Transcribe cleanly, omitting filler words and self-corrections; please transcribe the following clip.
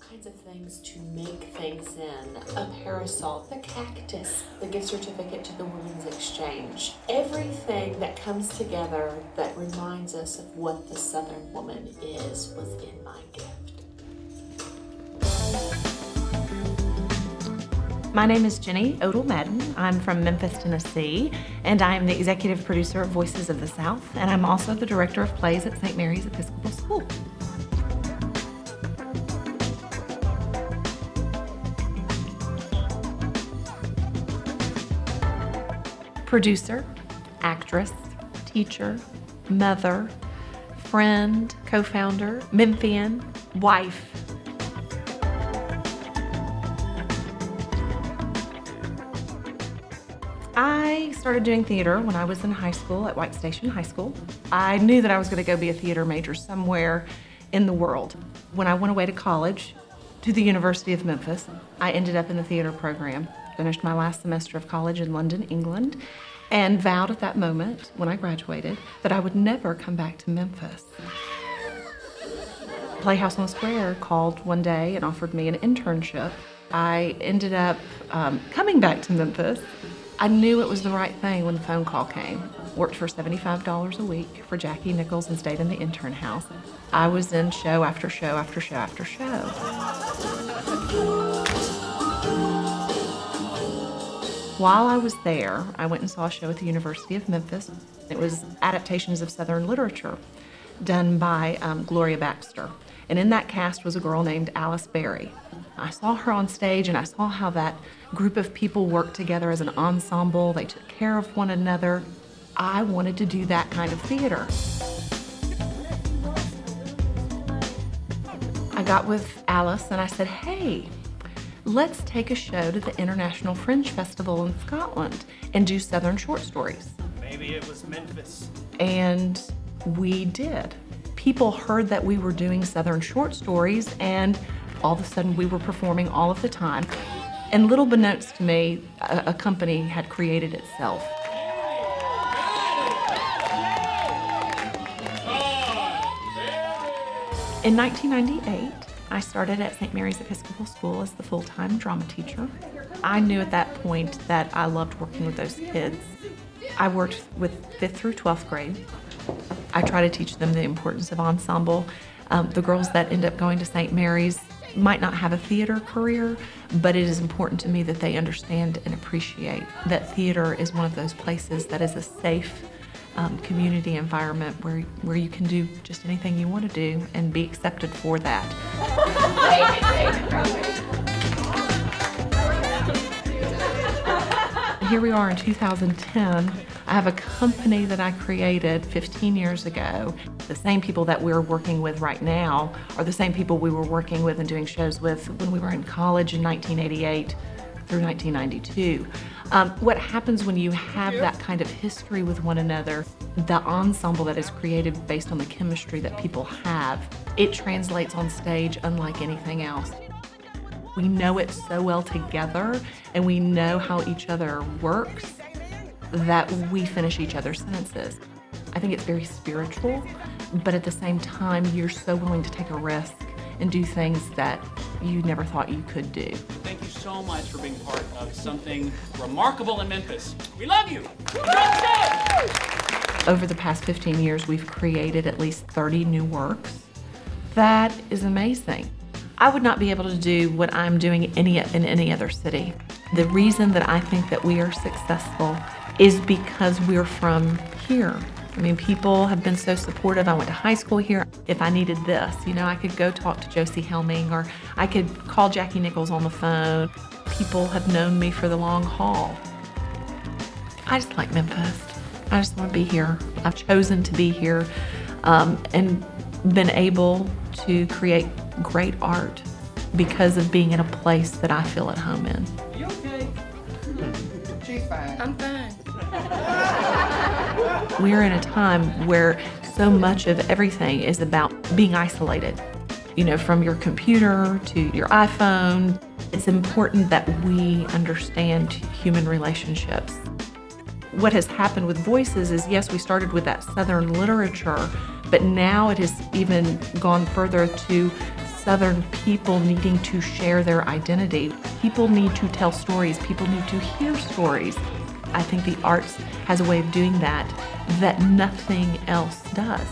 kinds of things to make things in. A parasol, the cactus, the gift certificate to the Women's Exchange. Everything that comes together that reminds us of what the Southern woman is was in my gift. My name is Jenny Odle Madden. I'm from Memphis, Tennessee, and I am the executive producer of Voices of the South, and I'm also the director of plays at St. Mary's Episcopal School. Producer, actress, teacher, mother, friend, co-founder, Memphian, wife. I started doing theater when I was in high school at White Station High School. I knew that I was going to go be a theater major somewhere in the world. When I went away to college, to the University of Memphis, I ended up in the theater program. Finished my last semester of college in London, England, and vowed at that moment, when I graduated, that I would never come back to Memphis. Playhouse on the Square called one day and offered me an internship. I ended up coming back to Memphis. I knew it was the right thing when the phone call came. Worked for $75 a week for Jackie Nichols and stayed in the intern house. I was in show after show after show after show. While I was there, I went and saw a show at the University of Memphis. It was adaptations of Southern literature done by Gloria Baxter. And in that cast was a girl named Alice Berry. I saw her on stage and I saw how that group of people worked together as an ensemble. They took care of one another. I wanted to do that kind of theater. I got with Alice and I said, hey, let's take a show to the International Fringe Festival in Scotland and do Southern short stories. Maybe it was Memphis. And we did. People heard that we were doing Southern short stories and all of a sudden we were performing all of the time. And little beknownst to me, a company had created itself. In 1998, I started at St. Mary's Episcopal School as the full-time drama teacher. I knew at that point that I loved working with those kids. I worked with 5th through 12th grade. I try to teach them the importance of ensemble. The girls that end up going to St. Mary's might not have a theater career, but it is important to me that they understand and appreciate that theater is one of those places that is a safe community environment where you can do just anything you want to do and be accepted for that. Here we are in 2010. I have a company that I created 15 years ago. The same people that we're working with right now are the same people we were working with and doing shows with when we were in college in 1988 through 1992. What happens when you have that kind of history with one another, the ensemble that is created based on the chemistry that people have, it translates on stage unlike anything else. We know it so well together and we know how each other works that we finish each other's sentences. I think it's very spiritual, but at the same time, you're so willing to take a risk and do things that you never thought you could do. Thank you so much for being part of something remarkable in Memphis. We love you. Over the past 15 years, we've created at least 30 new works. That is amazing. I would not be able to do what I'm doing in any other city. The reason that I think that we are successful is because we're from here. I mean, people have been so supportive. I went to high school here. If I needed this, you know, I could go talk to Josie Helming or I could call Jackie Nichols on the phone. People have known me for the long haul. I just like Memphis. I just want to be here. I've chosen to be here and been able to create great art because of being in a place that I feel at home in. You okay? She's fine. I'm fine. We're in a time where so much of everything is about being isolated. You know, from your computer to your iPhone. It's important that we understand human relationships. What has happened with Voices is, yes, we started with that Southern literature, but now it has even gone further to Southern people needing to share their identity. People need to tell stories. People need to hear stories. I think the arts has a way of doing that that nothing else does.